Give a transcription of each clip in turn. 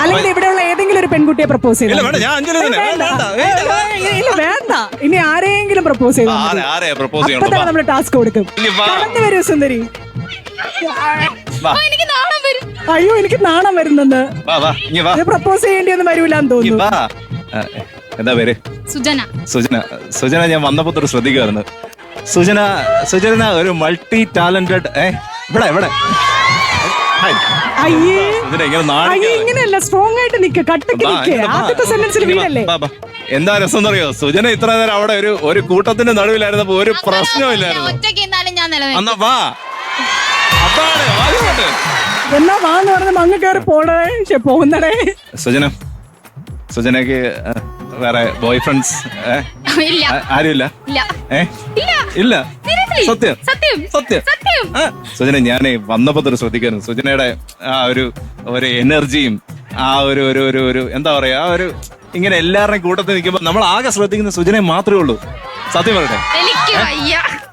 അല്ലെങ്കിൽ ഇവിടെയുള്ള ഏതെങ്കിലും ഒരു പെൺകുട്ടിയെ പ്രപ്പോസ് ചെയ്തു? ഇല്ല, വേണ്ട, ഞാൻ അഞ്ജലി തന്നെ. വേണ്ട, ഇല്ല വേണ്ട, ഇനി ആരെങ്കിലും പ്രപ്പോസ് ചെയ്തു ആരെയാ പ്രപ്പോസ് അപ്പൊ തന്നെ നമ്മൾ ടാസ്ക് കൊടുക്കും. കടന്നു വരൂ സുന്ദരി. എനിക്ക് നാണം വരും. അയ്യോ എനിക്ക് നാണം വരുന്നെന്ന്. വാ. പ്രപ്പോസ് ചെയ്യേണ്ടിയൊന്നും വരൂലെന്ന് തോന്നുന്നു. എന്താ പേര്? സുജന. ഞാൻ വന്നപ്പോ തൊട്ട് ശ്രദ്ധിക്കുമായിരുന്നു. സുജന ഒരു മൾട്ടി ടാലന്റഡ്. ഇവിടെ ഇങ്ങനെയല്ല, സ്ട്രോങ് ആയിട്ട് നിക്ക്, കട്ടക്ക് നിക്ക്. ആദ്യത്തെ സെന്റൻസിൽ വീഴല്ലേ. എന്താ രസം എന്നറിയോ? സുജന ഇത്ര നേരം അവിടെ ഒരു കൂട്ടത്തിന്റെ നടുവിലായിരുന്നപ്പോ ഒരു പ്രശ്നമില്ലായിരുന്നു. എന്നാ വാ, അതാണ് ആദ്യമായിട്ട്. എന്നാ വാന്ന് പറഞ്ഞ അങ്ങ് കയറി പോണേ പോകുന്നടേ. സുജനക്ക് വേറെ ബോയ് ഫ്രണ്ട്സ് ആരുമില്ല? ഇല്ല. സത്യം. സുജന, ഞാൻ വന്നപ്പോ തൊട്ട് ശ്രദ്ധിക്കായിരുന്നു. സുജനയുടെ ആ ഒരു എനർജിയും ആ ഒരു എന്താ പറയാ, ആ ഒരു ഇങ്ങനെ എല്ലാവരുടെയും കൂട്ടത്തിൽ നിൽക്കുമ്പോ നമ്മൾ ആകെ ശ്രദ്ധിക്കുന്ന സുജനെ മാത്രമേ ഉള്ളൂ. സത്യം പറയട്ടെ,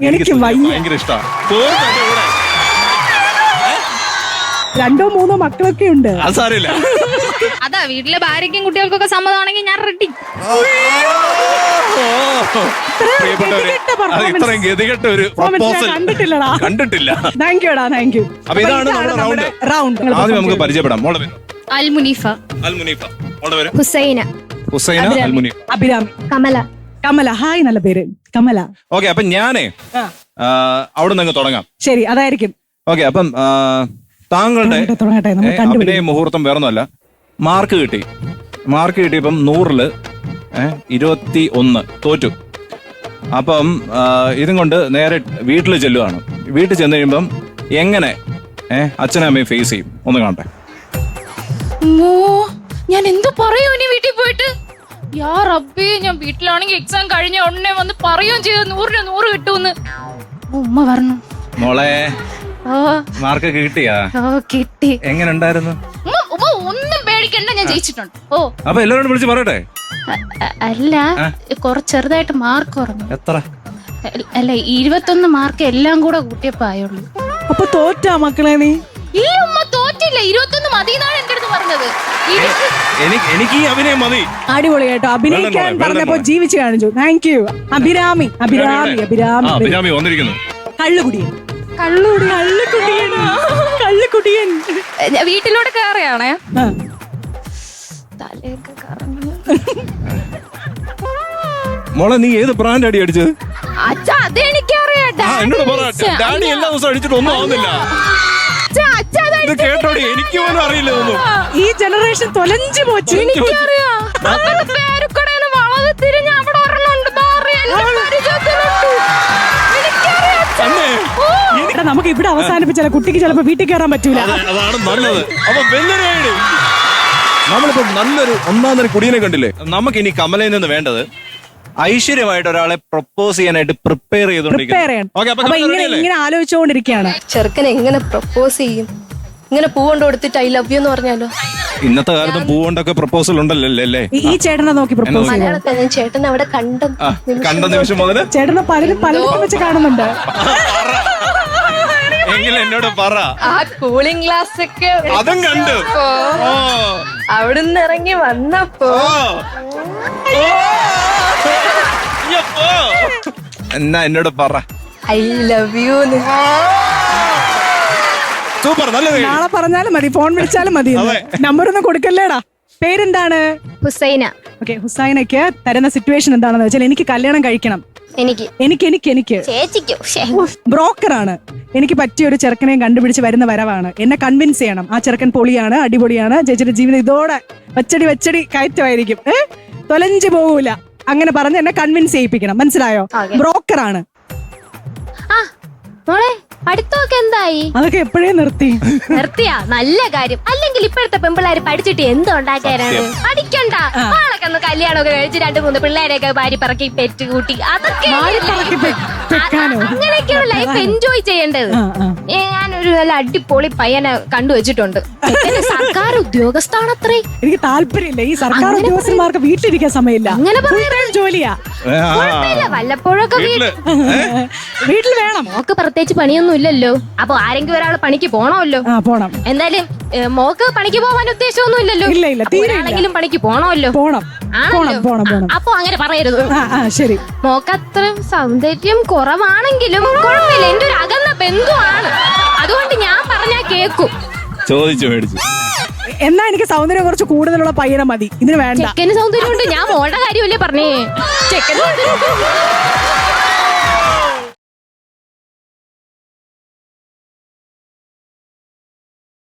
എനിക്ക് ഭയങ്കര ഇഷ്ടമാണ്. 2-3 മക്കളൊക്കെ ഉണ്ട്. അത് സാരമില്ല. അതാ വീട്ടിലെ ഭാര്യയ്ക്കും കുട്ടികൾക്കൊക്കെ സമ്മതമാണെങ്കിൽ ഞാൻ റെഡി. ഇത്രയും ഗതികെട്ട ഒരു പ്രപ്പോസൽ കണ്ടിട്ടില്ല. Thank you. അപ്പൊ ഇതാണ് നമ്മുടെ റൗണ്ട്. ആദ്യം നമുക്ക് പരിചയപ്പെടാം. മോളെ പേര്? അൽമുനീഫ. മോളുടെ പേര്? ഹുസൈന. അൽമുനീഫ. അഭിരാമി. കമല. ഹായ്, നല്ല പേര് കമല. ഓക്കെ, അപ്പൊ ഞാനേ അവിടെ നിന്ന് തുടങ്ങാം. ശരി, അതായിരിക്കും. ഓക്കെ, അപ്പം താങ്കളുടെ അഭിനയ മുഹൂർത്തം വേറൊന്നുമല്ല. മാർക്ക് കിട്ടിയപ്പം 100-ല് 21 തോറ്റു. അപ്പം ഇതും കൊണ്ട് നേരെ വീട്ടിൽ ചെല്ലുവാണ്. വീട്ടിൽ ചെന്ന് കഴിയുമ്പം എങ്ങനെ അച്ഛനും അമ്മയും ഫേസ് ചെയ്യും ഒന്ന് കാണട്ടെ. ഞാൻ എന്തു പറയൂ ഇനി വീട്ടിൽ പോയിട്ട്? യാ റബ്ബേ, ഞാൻ വീട്ടിലാണെങ്കിൽ എക്സാം കഴിഞ്ഞ ഉടനെ വന്ന് പറയുകയും ചെയ്തു 100-ന് 100 കിട്ടുമെന്ന്. ഉമ്മ പറഞ്ഞു. മോളെ, മാർക്ക് കിട്ടിയാ? കിട്ടി. എങ്ങനെ ഉണ്ടായിരുന്നു? ഒന്നും പേടിക്കണ്ട, ഞാൻ ജയിച്ചിട്ടുണ്ട്. അപ്പൊ എല്ലാവരോടും വിളിച്ച് പറയട്ടെ? അല്ല, കുറച്ച് ചെറുതായിട്ട് മാർക്ക് കുറഞ്ഞു. എത്ര? അല്ല, 21 മാർക്ക് എല്ലാം കൂടെ കൂട്ടിയപ്പോ ആയുള്ളൂ. അപ്പൊ തോറ്റാ മക്കളെ നീ? ഇല്ല ഉമ്മ, തോറ്റില്ല. 21 മതി എന്നാണ് എന്റെ അടുത്ത് പറഞ്ഞത്. എനിക്ക് ഈ അഭിനയം മതി. അടിപൊളി കേട്ടോ. അഭിനയിക്കാൻ പറഞ്ഞപ്പോ ജീവിച്ചു കാണിച്ചു. Thank you. അഭിരാമി വന്നിരിക്കുന്നു. കള്ളുകുടിയൻ. വീട്ടിലൂടെ കയറിയാണേ. മോളെ, നീ ഏത് ബ്രാൻഡ് അടി അടിച്ചത്? അച്ഛാ, അതെനിക്കറിയാം. ഡാഡി എല്ലാ ദിവസവും അടിച്ചിട്ട് ഒന്നും ആവുന്നില്ല. ഇത് കേട്ടോടി, എനിക്ക് പോലും അറിയില്ല ഒന്നും. ഈ ജനറേഷൻ തൊലഞ്ചു പോച്ചു. എനിക്കറിയാം. നമുക്ക് ഇവിടെ അവസാനിപ്പിച്ചാൽ കുട്ടിക്ക് ചിലപ്പോ വീട്ടിൽ കയറാൻ പറ്റൂല. അതാണ് നല്ലത്. അപ്പൊ നമ്മളിപ്പോ നല്ലൊരു ഒന്നാം കുടിയനെ കണ്ടില്ലേ? നമുക്ക് ഇനി കമലയിൽ നിന്ന് വേണ്ടത് ഐശ്വര്യമായിട്ട് ഒരാളെ പ്രപ്പോസ് ചെയ്യാനായിട്ട് പ്രിപ്പയർ ഇങ്ങനെ ആലോചിച്ചുകൊണ്ടിരിക്കുകയാണ്. ചെറുക്കനെ എങ്ങനെ പ്രപ്പോസ് ചെയ്യും? ഇങ്ങനെ പൂ കൊണ്ട് കൊടുത്തിട്ട് ഐ ലവ് യു എന്ന് പറഞ്ഞാലോ? ഇന്നത്തെ കാലത്ത് പൂ കൊണ്ടൊക്കെ പ്രപ്പോസൽ ഉണ്ടല്ലോ അല്ലേ? ഈ ചേട്ടനെ നോക്കി പ്രപ്പോസ് ഞാൻ ചേട്ടൻ അവിടെ കണ്ട നിമിഷം മുതൽ ചേട്ടനെ പലരും വെച്ച് കാണുന്നുണ്ട്. എങ്കിലും എന്നോട് പറ. ആ കൂളിംഗ് ഗ്ലാസ് ഒക്കെ അതും കണ്ടു. അവിടുന്ന് ഇറങ്ങി വന്നപ്പോ എന്നാ എന്നോട് പറ ഐ ലവ് യു. സൂപ്പർ, നല്ല. നാളെ പറഞ്ഞാലും മതി, ഫോൺ വിളിച്ചാലും മതി. നമ്പർ ഒന്നും കൊടുക്കല്ലേടാ. പേരെന്താണ്? ഹുസൈന. ഓക്കെ, ഹുസൈനയ്ക്ക് തരുന്ന സിറ്റുവേഷൻ എന്താണെന്ന് വെച്ചാൽ എനിക്ക് കല്യാണം കഴിക്കണം. എനിക്ക് ബ്രോക്കറാണ്. എനിക്ക് പറ്റിയ ഒരു ചെറുക്കനെയും കണ്ടുപിടിച്ച് വരുന്ന വരവാണ്. എന്നെ കൺവിൻസ് ചെയ്യണം. ആ ചെറുക്കൻ പൊളിയാണ്, അടിപൊളിയാണ്, ചേച്ചിയുടെ ജീവിതം ഇതോടെ വെച്ചടി കയറ്റമായിരിക്കും, തൊലഞ്ചു പോകൂല. അങ്ങനെ പറഞ്ഞ് എന്നെ കൺവിൻസ് ചെയ്യിപ്പിക്കണം. മനസ്സിലായോ? ബ്രോക്കറാണ്. പഠിത്തമൊക്കെ എന്തായി? അതൊക്കെ എപ്പോഴേ നിർത്തിയാ? നല്ല കാര്യം. അല്ലെങ്കിൽ ഇപ്പോഴത്തെ പെൺപിള്ളേര് പഠിച്ചിട്ട് എന്തുണ്ടാക്കാനാണ്? പഠിക്കണ്ട. ആളൊക്കെ ഒന്ന് കല്യാണമൊക്കെ കഴിച്ച് 2-3 പിള്ളേരെയൊക്കെ ഭാര്യ പറക്കി പെറ്റ് കൂട്ടി അതൊക്കെ അങ്ങനെയൊക്കെയാണ് ലൈഫ് എൻജോയ് ചെയ്യേണ്ടത്. ഞാനൊരു നല്ല അടിപൊളി പയ്യനെ കണ്ടുവച്ചിട്ടുണ്ട്. സർക്കാർ ഉദ്യോഗസ്ഥാണത്രേ. എനിക്ക് താല്പര്യമില്ല ഈ സർക്കാർ ഉദ്യോഗസ്ഥന്മാർക്ക് വീട്ടിലിരിക്കാൻ സമയമില്ല. അങ്ങനെ ജോലിയാ വല്ലപ്പോഴൊക്കെ വീട്ടിൽ വേണം. നമുക്ക് പ്രത്യേകിച്ച് പണിയൊന്നും ഒന്നും ഇല്ലല്ലോ. അപ്പൊ ആരെങ്കിലും ഒരാൾ പണിക്ക് പോണമല്ലോ. ആ പോണം. എന്തായാലും മോക്ക് പണിക്ക് പോകാൻ ഉദ്ദേശമൊന്നും ഇല്ലല്ലോ. ഇല്ല തീരെ ഇല്ല. ഒരാളെങ്കിലും പണിക്ക് പോണമല്ലോ. പോണം ആണല്ലോ. പോണം. അപ്പൊ അങ്ങനെ പറയരുത്. ശരി. മോക്ക് അത്ര സൗന്ദര്യം കുറവാണെങ്കിലും കുഴപ്പമില്ല, എന്റെ ഒരു അകന്ന ബന്ധുവാണ്. അതുകൊണ്ട് ഞാൻ പറഞ്ഞാ കേക്കും. ചോദിച്ചു മേടിച്ചു. എന്നാ എനിക്ക് സൗന്ദര്യം കുറച്ച് കൂടുതലുള്ള പയ്യനെ മതി, ഇതിന് വേണ്ട. ചെക്കന് സൗന്ദര്യം ഉണ്ട്, ഞാൻ മോളുടെ കാര്യമല്ലേ പറഞ്ഞേ. ചെക്കന്